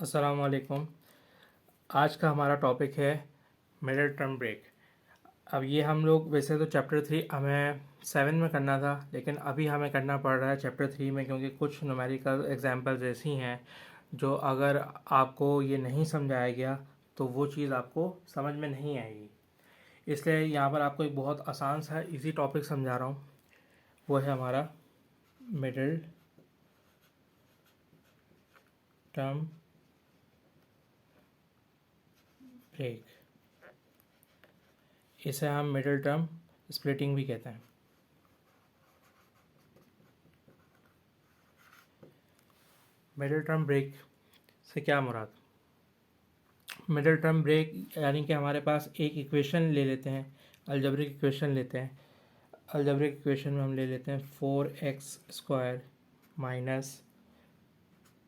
अस्सलाम वालेकुम। आज का हमारा टॉपिक है मिडिल टर्म ब्रेक। अब ये हम लोग वैसे तो चैप्टर 3 हमें 7 में करना था, लेकिन अभी हमें करना पड़ रहा है चैप्टर 3 में, क्योंकि कुछ न्यूमेरिकल एग्जांपल्स ऐसी हैं जो अगर आपको ये नहीं समझाया गया तो वो चीज़ आपको समझ में नहीं आएगी। इसलिए यहाँ पर आपको एक बहुत आसान सा इजी टॉपिक समझा रहा हूँ। वो है हमारा मिडिल टर्म ब्रेक। इसे हम मिडिल टर्म स्प्लिटिंग भी कहते हैं। मिडिल टर्म ब्रेक से क्या मुराद? मिडिल टर्म ब्रेक यानी कि हमारे पास एक इक्वेशन ले लेते हैं, अलजेब्रिक इक्वेशन लेते हैं। अलजेब्रिक इक्वेशन में हम ले लेते हैं 4x² माइनस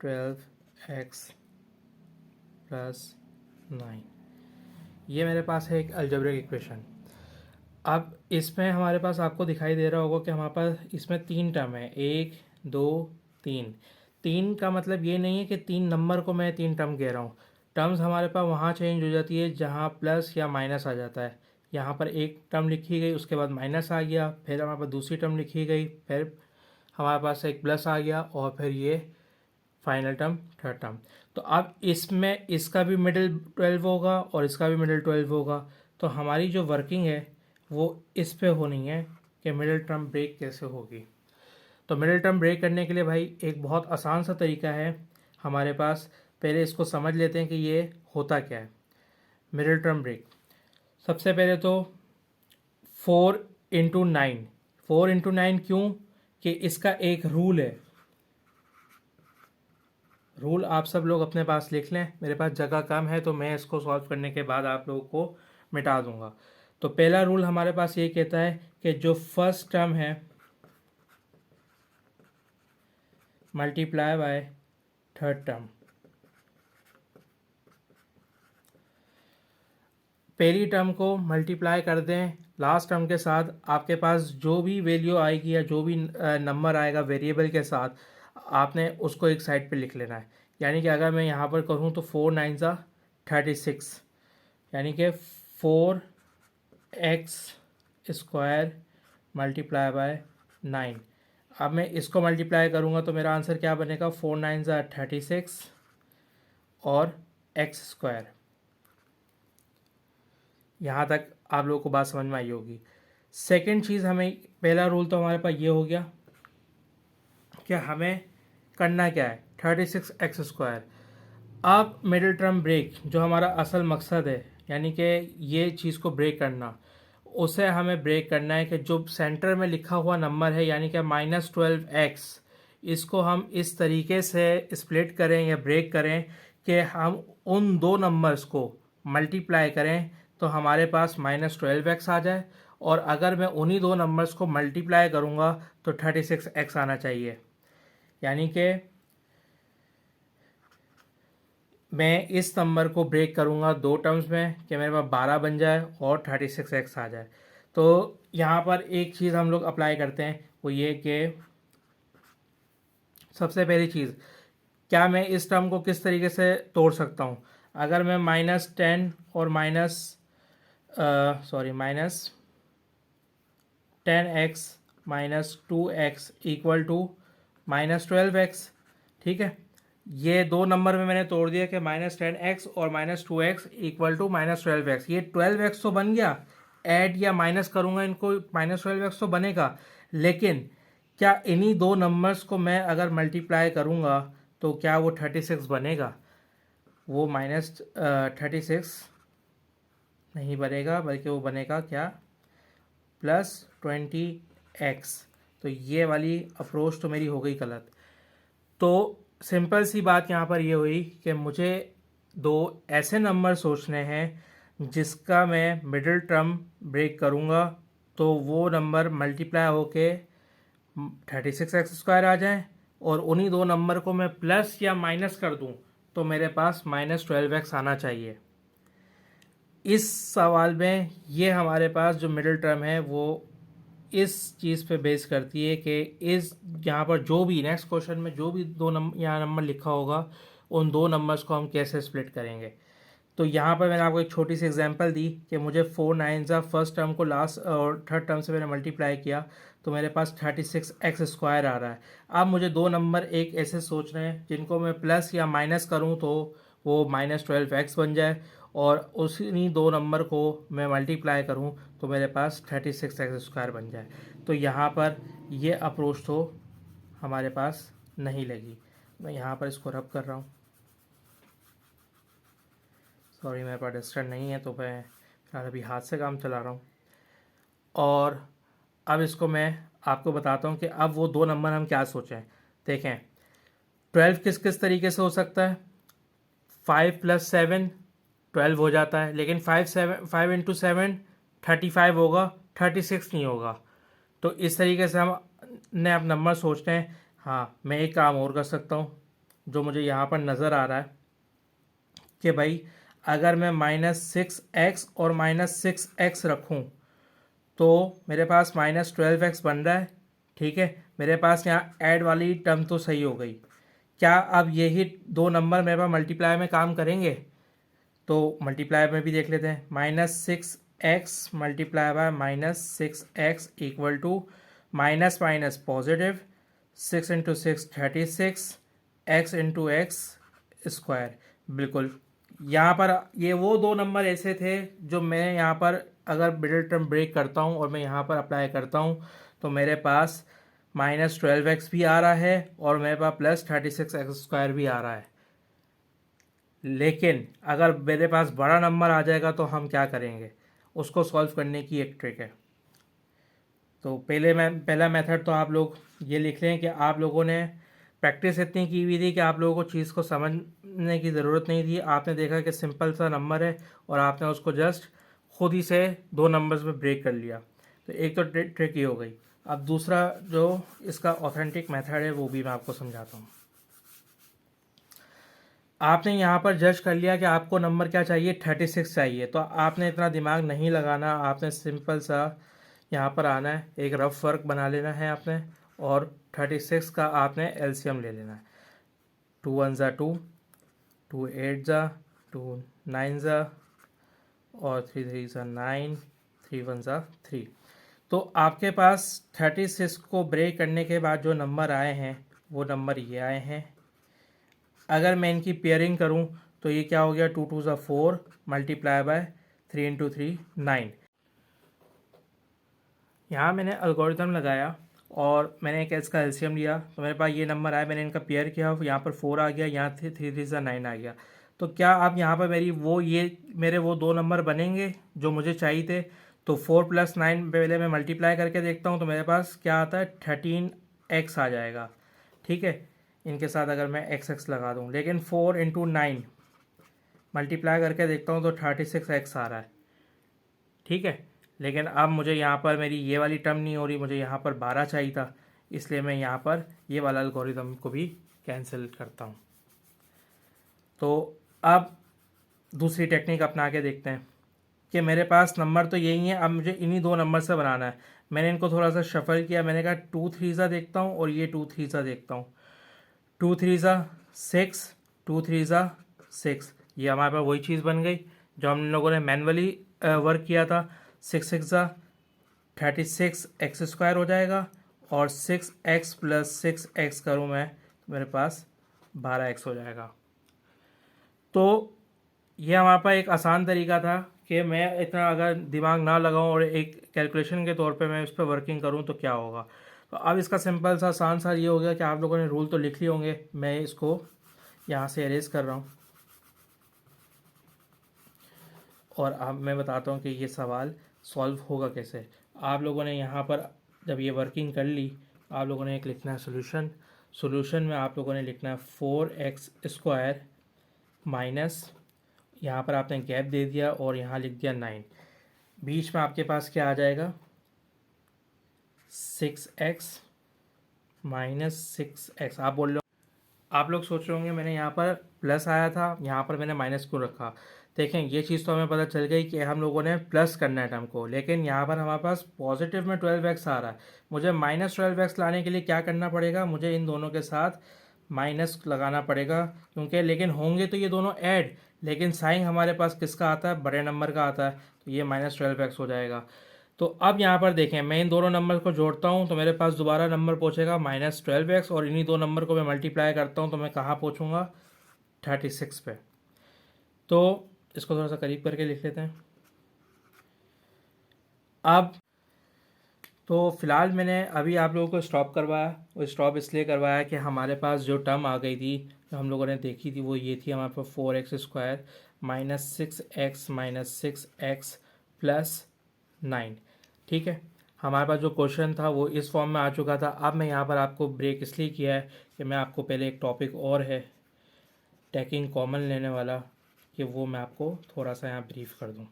12x प्लस 9। ये मेरे पास है एक अलजेब्रिक इक्वेशन। अब इसमें हमारे पास आपको दिखाई दे रहा होगा कि हमारे पास इसमें 3 टर्म है, 1 2 3। 3 का मतलब ये नहीं है कि 3 नंबर को मैं 3 टर्म कह रहा हूँ। टर्म्स हमारे पास वहाँ चेंज हो जाती है जहाँ प्लस या माइनस आ जाता है। यहाँ पर एक टर्म लिखी गई, उसके बाद माइनस आ गया, फिर हमारे पास दूसरी टर्म लिखी गई, फिर हमारे पास एक प्लस आ गया, और फिर ये फाइनल टर्म थर्ड टर्म। तो अब इसमें इसका भी मिडिल 12 होगा और इसका भी मिडिल 12 होगा। तो हमारी जो वर्किंग है वो इस पे होनी है कि मिडिल टर्म ब्रेक कैसे होगी। तो मिडिल टर्म ब्रेक करने के लिए भाई एक बहुत आसान सा तरीका है हमारे पास। पहले इसको समझ लेते हैं कि ये होता क्या है मिडिल टर्म ब्रेक। सबसे पहले तो 4 × 9, 4 × 9 क्यों? कि इसका एक रूल है। रूल आप सब लोग अपने पास लिख लें, मेरे पास जगह कम है तो मैं इसको सॉल्व करने के बाद आप लोगों को मिटा दूंगा। तो पहला रूल हमारे पास ये कहता है कि जो फर्स्ट टर्म है मल्टीप्लाई बाय थर्ड टर्म। पहली टर्म को मल्टीप्लाई कर दें लास्ट टर्म के साथ, आपके पास जो भी वैल्यू आएगी या जो भी नंबर आएगा वेरिएबल के साथ, आपने उसको एक साइड पे लिख लेना है। यानी कि अगर मैं यहाँ पर करूँ तो 4 9 36, यानी कि 4x² मल्टीप्लाई बाय 9। अब मैं इसको मल्टीप्लाई करूँगा तो मेरा आंसर क्या बनेगा? 4 9 36 और x²। यहाँ तक आप लोगों को बात समझ में आई होगी। सेकंड चीज़, हमें पहला रूल तो हमारे पास ये हो गया कि हमें करना क्या है, 36x²। अब मिडिल टर्म ब्रेक जो हमारा असल मकसद है, यानी कि ये चीज़ को ब्रेक करना, उसे हमें ब्रेक करना है कि जो सेंटर में लिखा हुआ नंबर है यानी कि -12x, इसको हम इस तरीके से स्प्लिट करें या ब्रेक करें कि हम उन दो नंबर्स को मल्टीप्लाई करें तो हमारे पास -12x आ जाए, और अगर मैं उन्हीं दो नंबर्स को मल्टीप्लाई करूँगा तो 36x आना चाहिए। यानी कि मैं इस नंबर को ब्रेक करूँगा दो टर्म्स में कि मेरे पास 12 बन जाए और 36x आ जाए। तो यहाँ पर एक चीज़ हम लोग अप्लाई करते हैं, वो ये कि सबसे पहली चीज़, क्या मैं इस टर्म को किस तरीके से तोड़ सकता हूँ? अगर मैं -10 और -10x -2x equal to -12x, ठीक है, ये दो नंबर में मैंने तोड़ दिया कि -10x और -2x इक्वल टू -12x। ये 12x तो बन गया, ऐड या माइनस करूँगा इनको, -12x तो बनेगा, लेकिन क्या इन्हीं दो नंबर्स को मैं अगर मल्टीप्लाई करूँगा तो क्या वो 36 बनेगा? वो -36 नहीं बनेगा, बल्कि वो बनेगा क्या, +20x। तो ये वाली अप्रोच तो मेरी हो गई गलत। तो सिंपल सी बात यहाँ पर ये हुई कि मुझे दो ऐसे नंबर सोचने हैं जिसका मैं मिडिल टर्म ब्रेक करूँगा तो वो नंबर मल्टीप्लाई होके 36x² आ जाए, और उन्हीं दो नंबर को मैं प्लस या माइनस कर दूँ तो मेरे पास -12x आना चाहिए। इस सवाल में ये हमारे पास जो मिडिल टर्म है वो इस चीज़ पे बेस करती है कि इस यहाँ पर जो भी नेक्स्ट क्वेश्चन में जो भी दो नंबर यहाँ नंबर लिखा होगा उन दो नंबर्स को हम कैसे स्प्लिट करेंगे। तो यहाँ पर मैंने आपको एक छोटी सी एग्जांपल दी कि मुझे 4 9 फर्स्ट टर्म को लास्ट और थर्ड टर्म से मैंने मल्टीप्लाई किया तो मेरे पास 36x² आ रहा है। अब मुझे दो नंबर एक ऐसे सोच रहे हैं जिनको मैं प्लस या माइनस करूँ तो वो -12x बन जाए, और उसी दो नंबर को मैं मल्टीप्लाई करूँ तो मेरे पास 36x² बन जाए। तो यहाँ पर ये अप्रोच तो हमारे पास नहीं लगी। मैं यहाँ पर इसको रब कर रहा हूँ, सॉरी मेरे पास डस्टर नहीं है तो मैं फिलहाल अभी हाथ से काम चला रहा हूँ। और अब इसको मैं आपको बताता हूँ कि अब वो दो नंबर हम क्या सोचें। देखें 12 किस किस तरीके से हो सकता है, 5 + 7 12 हो जाता है, लेकिन 5 × 7 35 होगा, 36 नहीं होगा। तो इस तरीके से हम ने अब नंबर सोचते हैं। हाँ, मैं एक काम और कर सकता हूँ जो मुझे यहाँ पर नज़र आ रहा है कि भाई अगर मैं -6x और -6x रखूँ तो मेरे पास -12x बन रहा है। ठीक है, मेरे पास यहाँ ऐड वाली टर्म तो सही हो गई। क्या अब यही दो नंबर मेरे पास मल्टीप्लाई में काम करेंगे? तो मल्टीप्लाई में भी देख लेते हैं। -6x multiply by -6x equal to minus minus positive 6 × 6 36 x × x²। बिल्कुल, यहाँ पर ये वो दो नंबर ऐसे थे जो मैं यहाँ पर अगर मिडिल टर्म ब्रेक करता हूँ और मैं यहाँ पर अप्लाई करता हूँ तो मेरे पास -12x भी आ रहा है और मेरे पास +36x² भी आ रहा है। लेकिन अगर मेरे पास बड़ा नंबर आ जाएगा तो हम क्या करेंगे, उसको सॉल्व करने की एक ट्रिक है। तो पहला मेथड तो आप लोग ये लिख लें कि आप लोगों ने प्रैक्टिस इतनी की हुई थी कि आप लोगों को चीज़ को समझने की ज़रूरत नहीं थी। आपने देखा कि सिंपल सा नंबर है और आपने उसको जस्ट खुद ही से दो नंबर्स में ब्रेक कर लिया। तो एक तो ट्रिक ये हो गई। अब दूसरा जो इसका ऑथेंटिक मेथड है वो भी मैं आपको समझाता हूँ। आपने यहाँ पर जज कर लिया कि आपको नंबर क्या चाहिए, 36 चाहिए, तो आपने इतना दिमाग नहीं लगाना। आपने सिंपल सा यहाँ पर आना है, एक रफ वर्क बना लेना है आपने, और 36 का आपने एलसीएम ले लेना है। 2 1 ज़ा 2, 2 8 ज़ा 2 9 ज़ा और 3 3 ज़ा 9, 3 1 ज़ा 3। तो आपके पास 36 को ब्रेक करने के बाद जो नंबर आए हैं वो नंबर ये आए हैं। अगर मैं इनकी पेयरिंग करूं तो ये क्या हो गया, 2 2 ज़ा 4 मल्टीप्लाई बाय 3 × 3 9। यहाँ मैंने अलगोरिथम लगाया और मैंने एक इसका एलसीएम लिया तो मेरे पास ये नंबर आया। मैंने इनका पेयर किया, यहाँ पर 4 आ गया, यहाँ 3 3 ज़ा 9 आ गया। तो क्या अब यहाँ पर मेरे वो दो नंबर बनेंगे जो मुझे चाहिए थे? तो 4 + 9 पहले मैं मल्टीप्लाई करके देखता हूँ तो मेरे पास क्या आता है, 13x आ जाएगा। ठीक है, इनके साथ अगर मैं x लगा दूँ, लेकिन 4 × 9 मल्टीप्लाई करके देखता हूँ तो 36x आ रहा है। ठीक है, लेकिन अब मुझे यहाँ पर मेरी ये वाली टर्म नहीं हो रही, मुझे यहाँ पर 12 चाहिए था, इसलिए मैं यहाँ पर ये वाला एल्गोरिथम को भी कैंसिल करता हूँ। तो अब दूसरी टेक्निक अपना के देखते हैं कि मेरे पास नंबर तो यही है, अब मुझे इन्हीं दो नंबर से बनाना है। मैंने इनको थोड़ा सा शफल किया, मैंने कहा 2 3 ज़ा देखता हूँ और ये 2 3 ज़ा देखता हूँ। 2 3 ज़ा 6, 2 3 ज़ा 6, ये हमारे पास वही चीज़ बन गई जो हम लोगों ने मैनुअली वर्क किया था। 6 6 ज़ा 36x² हो जाएगा और 6x + 6x करूँ मैं तो मेरे पास 12x हो जाएगा। तो ये हमारे पास एक आसान तरीका था कि मैं इतना अगर दिमाग ना लगाऊं और एक कैलकुलेशन के तौर पे मैं इस पर वर्किंग करूं तो क्या होगा। तो अब इसका सिंपल सा आसान सा ये हो गया कि आप लोगों ने रूल तो लिख लिए होंगे। मैं इसको यहाँ से एरेज कर रहा हूँ और अब मैं बताता हूँ कि ये सवाल सॉल्व होगा कैसे। आप लोगों ने यहाँ पर जब ये वर्किंग कर ली, आप लोगों ने एक लिखना है सोल्यूशन में आप लोगों ने लिखना है 4x² माइनस, यहाँ पर आपने गैप दे दिया और यहाँ लिख दिया 9, बीच में आपके पास क्या आ जाएगा, 6x - 6x। आप बोल रहे हो, आप लोग सोच रहे होंगे मैंने यहाँ पर प्लस आया था, यहाँ पर मैंने माइनस क्यों रखा। देखें, ये चीज़ तो हमें पता चल गई कि हम लोगों ने प्लस करना है टर्म को, लेकिन यहाँ पर हमारे पास पॉजिटिव में 12x आ रहा है। मुझे -12x लाने के लिए क्या करना पड़ेगा, मुझे इन दोनों के साथ माइनस लगाना पड़ेगा, क्योंकि लेकिन होंगे तो ये दोनों ऐड, लेकिन साइन हमारे पास किसका आता है, बड़े नंबर का आता है, तो ये -12x हो जाएगा। तो अब यहाँ पर देखें, मैं इन दोनों नंबर को जोड़ता हूँ तो मेरे पास दोबारा नंबर पहुँचेगा -12x, और इन्हीं दो नंबर को मैं मल्टीप्लाई करता हूँ तो मैं कहाँ पहुँचूँगा, 36 पे। तो इसको थोड़ा सा करीब करके लिख लेते हैं। अब तो फ़िलहाल मैंने अभी आप लोगों को स्टॉप करवाया, और स्टॉप इसलिए करवाया कि हमारे पास जो टर्म आ गई थी, जो हम लोगों ने देखी थी, वो ये थी हमारे पास 4x² -6x + 9। ठीक है, हमारे पास जो क्वेश्चन था वो इस फॉर्म में आ चुका था। अब मैं यहाँ पर आपको ब्रेक इसलिए किया है कि मैं आपको पहले एक टॉपिक और है टेकिंग कॉमन लेने वाला, कि वो मैं आपको थोड़ा सा यहाँ ब्रीफ कर दूँ।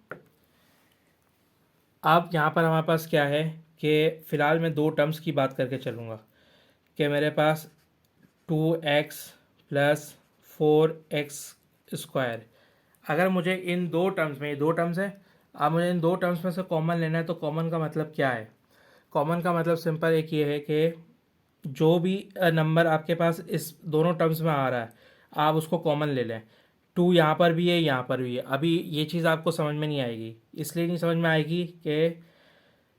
अब यहाँ पर हमारे पास क्या है कि फ़िलहाल मैं दो टर्म्स की बात करके चलूँगा, कि मेरे पास 2x + 4x²। अगर मुझे इन दो टर्म्स में, ये दो टर्म्स है, अब मुझे इन दो टर्म्स में से कॉमन लेना है, तो कॉमन का मतलब क्या है, कॉमन का मतलब सिंपल एक ये है कि जो भी नंबर आपके पास इस दोनों टर्म्स में आ रहा है, आप उसको कॉमन ले लें। 2 यहाँ पर भी है, यहाँ पर भी है। अभी ये चीज़ आपको समझ में नहीं आएगी, इसलिए नहीं समझ में आएगी कि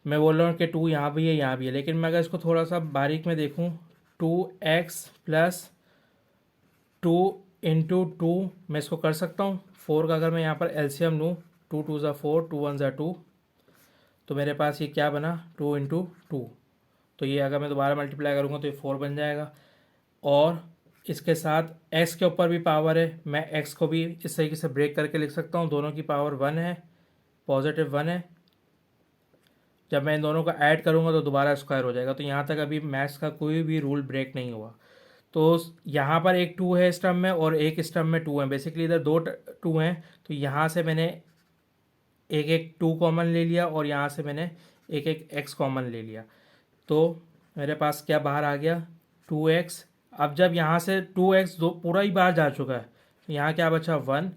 मैं बोल रहा हूँ कि 2 यहाँ भी है, यहाँ भी है, लेकिन मैं अगर इसको थोड़ा सा बारीक में देखूँ, 2x + 2 × 2 मैं इसको कर सकता हूँ। 4 का अगर मैं यहाँ पर एलसीएम लूँ, 2 × 2 = 4, 2 × 1 = 2, तो मेरे पास ये क्या बना, 2 × 2। तो ये अगर मैं दोबारा मल्टीप्लाई करूँगा तो ये 4 बन जाएगा। और इसके साथ x के ऊपर भी पावर है, मैं x को भी इस तरीके से ब्रेक करके लिख सकता हूँ, दोनों की पावर 1 है, +1 है। जब मैं इन दोनों को ऐड करूँगा तो दोबारा स्क्वायर हो जाएगा। तो यहाँ तक अभी मैथ्स का कोई भी रूल ब्रेक नहीं हुआ। तो यहाँ पर एक 2 है इस टर्म में, और एक इस टर्म में 2 है। बेसिकली इधर दो 2 हैं, तो यहाँ से मैंने एक एक 2 कॉमन ले लिया, और यहाँ से मैंने एक एक x कॉमन ले लिया। तो मेरे पास क्या बाहर आ गया, 2x। अब जब यहाँ से 2x दो पूरा ही बाहर जा चुका है, तो यहाँ क्या बचा, 1।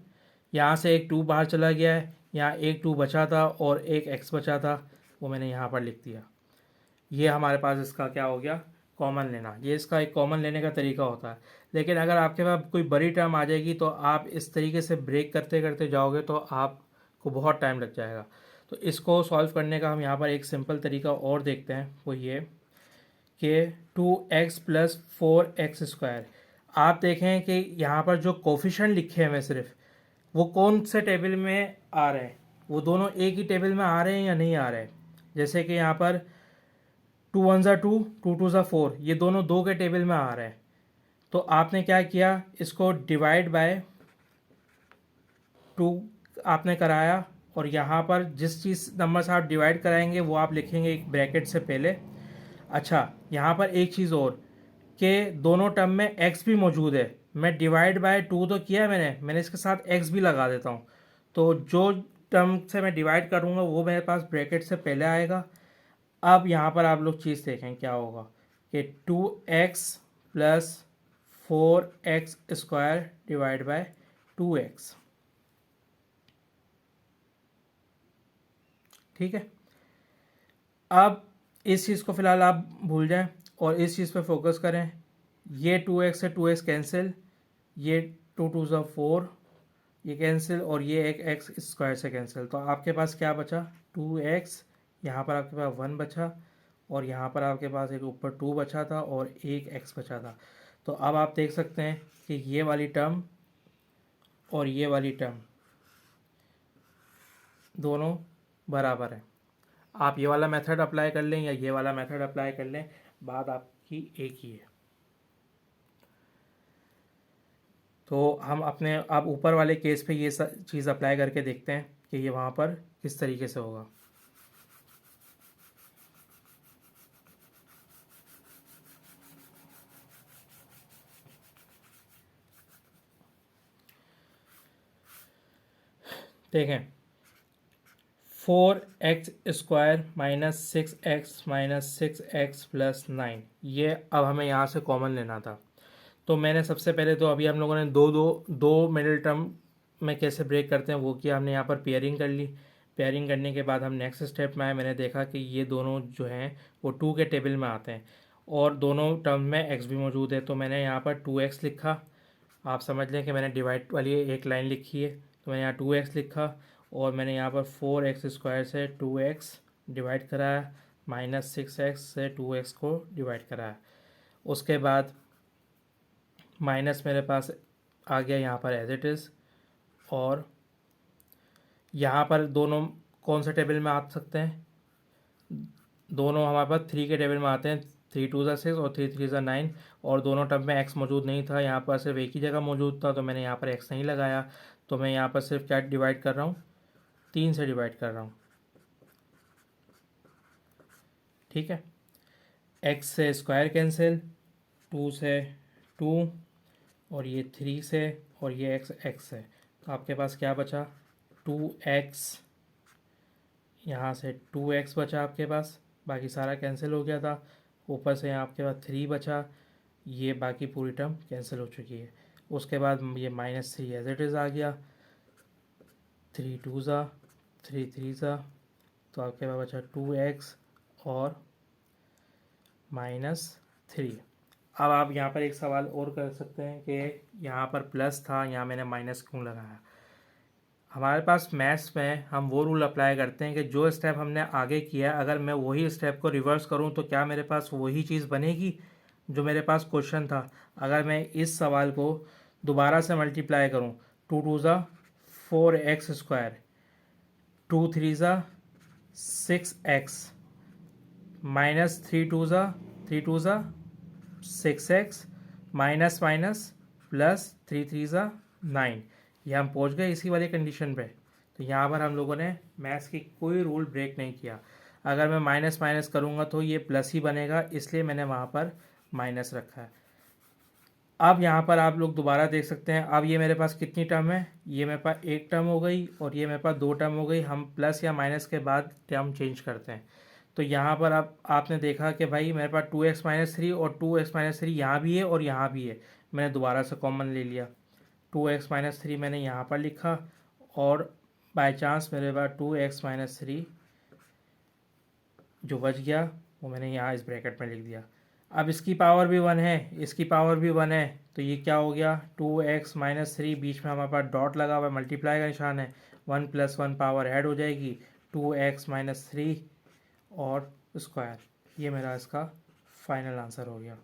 यहाँ से एक 2 बाहर चला गया है, यहाँ एक 2 बचा था और एक x बचा था, वो मैंने यहाँ पर लिख दिया। ये हमारे पास इसका क्या हो गया, कॉमन लेना। ये इसका एक कॉमन लेने का तरीका होता है। लेकिन अगर आपके पास कोई बड़ी टर्म आ जाएगी तो आप इस तरीके से ब्रेक करते करते जाओगे तो आपको बहुत टाइम लग जाएगा। तो इसको सॉल्व करने का हम यहाँ पर एक सिंपल तरीका और देखते हैं, वो ये कि 2x + 4x²। आप देखें कि यहाँ पर जो कोफिशिएंट लिखे हैं, मैं सिर्फ वो कौन से टेबल में आ रहे हैं, वो दोनों एक ही टेबल में आ रहे हैं या नहीं आ रहे हैं। जैसे कि यहाँ पर 2 × 1 = 2, 2 × 2 = 4, ये दोनों 2 के टेबल में आ रहे हैं। तो आपने क्या किया, इसको डिवाइड बाय 2 आपने कराया, और यहाँ पर जिस चीज़ नंबर से आप डिवाइड कराएंगे वो आप लिखेंगे एक ब्रैकेट से पहले। अच्छा, यहाँ पर एक चीज़ और, कि दोनों टर्म में x भी मौजूद है। मैं डिवाइड बाय 2 तो किया है मैंने इसके साथ x भी लगा देता हूँ। तो जो टर्म से मैं डिवाइड करूँगा वो मेरे पास ब्रैकेट से पहले आएगा। अब यहाँ पर आप लोग चीज़ देखें क्या होगा, कि 2x + 4x² divide by 2x। ठीक है, अब इस चीज़ को फ़िलहाल आप भूल जाएं और इस चीज़ पे फोकस करें। ये 2x से 2x कैंसिल, ये 2 × 2 = 4, ये कैंसिल, और ये एक x² से कैंसिल। तो आपके पास क्या बचा, 2x, यहाँ पर आपके पास 1 बचा, और यहाँ पर आपके पास एक ऊपर 2 बचा था और एक x बचा था। तो अब आप देख सकते हैं कि ये वाली टर्म और ये वाली टर्म दोनों बराबर है। आप ये वाला मेथड अप्लाई कर लें या ये वाला मेथड अप्लाई कर लें, बात आपकी एक ही है। तो हम अपने अब ऊपर वाले केस पे ये चीज़ अप्लाई करके देखते हैं कि ये वहाँ पर किस तरीके से होगा। देखें, 4x² -6x -6x + 9, ये अब हमें यहाँ से कॉमन लेना था। तो मैंने सबसे पहले तो अभी हम लोगों ने दो मिडिल टर्म में कैसे ब्रेक करते हैं वो किया, हमने यहाँ पर पेयरिंग कर ली। पेयरिंग करने के बाद हम नेक्स्ट स्टेप में आए, मैंने देखा कि ये दोनों जो हैं वो 2 के टेबल में आते हैं, और दोनों टर्म में एक्स भी मौजूद है, तो मैंने यहाँ पर 2x लिखा। आप समझ लें कि मैंने डिवाइड वाली एक लाइन लिखी है, तो मैंने यहाँ 2x लिखा और मैंने यहाँ पर 4x² से 2x डिवाइड कराया, -6x से 2x को डिवाइड कराया। उसके बाद माइनस मेरे पास आ गया यहाँ पर एज इट इज़, और यहाँ पर दोनों कौन से टेबल में आ सकते हैं, दोनों हमारे पास 3 के टेबल में आते हैं। 3 2 6 और 3 3 9, और दोनों टर्म में x मौजूद नहीं था, यहाँ पर सिर्फ एक ही जगह मौजूद था, तो मैंने यहाँ पर x नहीं लगाया। तो मैं यहाँ पर सिर्फ क्या डिवाइड कर रहा हूँ, 3 से डिवाइड कर रहा हूँ। ठीक है, x से स्क्वायर कैंसिल, 2 से 2, और ये 3 से, और ये x से, तो आपके पास क्या बचा, 2x, यहाँ से 2x बचा आपके पास, बाकी सारा कैंसिल हो गया था। ऊपर से यहाँ आपके पास 3 बचा, ये बाकी पूरी टर्म कैंसिल हो चुकी है। उसके बाद ये -3 एज इट इज़ आ गया, 3 2 ज़ा 3 3 ज़ा, तो आपके पास बचा 2x और -3। अब आप यहाँ पर एक सवाल और कर सकते हैं कि यहाँ पर प्लस था, यहाँ मैंने माइनस क्यों लगाया। हमारे पास मैथ्स में हम वो रूल अप्लाई करते हैं कि जो स्टेप हमने आगे किया, अगर मैं वही स्टेप को रिवर्स करूँ तो क्या मेरे पास वही चीज़ बनेगी जो मेरे पास क्वेश्चन था। अगर मैं इस सवाल को दोबारा से मल्टीप्लाई करूँ, 2 2 ज़ा 4x², 2 3 ज़ा 6x, -3 2 ज़ा 3 2 ज़ा 6x, माइनस माइनस प्लस 3 3 ज़ा 9, ये हम पहुंच गए इसी वाली कंडीशन पे। तो यहाँ पर हम लोगों ने मैथ्स की कोई रूल ब्रेक नहीं किया। अगर मैं माइनस माइनस करूँगा तो ये प्लस ही बनेगा, इसलिए मैंने वहाँ पर माइनस रखा है। अब यहाँ पर आप लोग दोबारा देख सकते हैं, अब ये मेरे पास कितनी टर्म है, ये मेरे पास एक टर्म हो गई और ये मेरे पास 2 टर्म हो गई। हम प्लस या माइनस के बाद टर्म चेंज करते हैं। तो यहाँ पर अब आपने देखा कि भाई मेरे पास 2x-3 और 2x-3 यहाँ भी है और यहाँ भी है, मैंने दोबारा से कॉमन ले लिया। 2x-3 मैंने यहाँ पर लिखा, और बाय चांस मेरे पास 2x-3 जो बच गया वो मैंने यहाँ इस ब्रैकेट में लिख दिया। अब इसकी पावर भी 1 है, इसकी पावर भी 1 है, तो ये क्या हो गया, 2x-3, बीच में हमारे पास डॉट लगा हुआ है, मल्टीप्लाई का निशान है, 1 + 1 पावर ऐड हो जाएगी, 2x-3 और स्क्वायर। ये मेरा इसका फाइनल आंसर हो गया।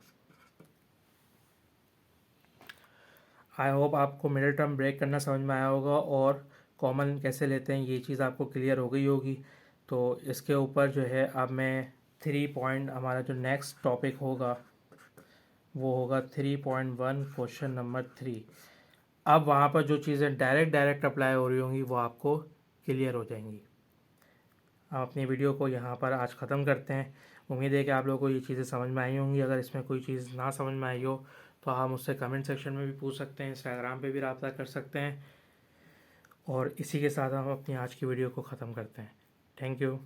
आई होप आपको मिडिल टर्म ब्रेक करना समझ में आया होगा और कॉमन कैसे लेते हैं ये चीज़ आपको क्लियर हो गई होगी। तो इसके ऊपर जो है अब मैं 3 पॉइंट, हमारा जो नेक्स्ट टॉपिक होगा वो होगा 3.1 क्वेश्चन नंबर 3। अब वहाँ पर जो चीज़ें डायरेक्ट अप्लाई हो रही होंगी वो आपको क्लियर हो जाएंगी। हम अपनी वीडियो को यहाँ पर आज ख़त्म करते हैं। उम्मीद है कि आप लोगों को ये चीज़ें समझ में आई होंगी। अगर इसमें कोई चीज़ ना समझ में आई हो तो आप मुझसे कमेंट सेक्शन में भी पूछ सकते हैं, इंस्टाग्राम पे भी रब्ता कर सकते हैं। और इसी के साथ हम अपनी आज की वीडियो को ख़त्म करते हैं। Thank you.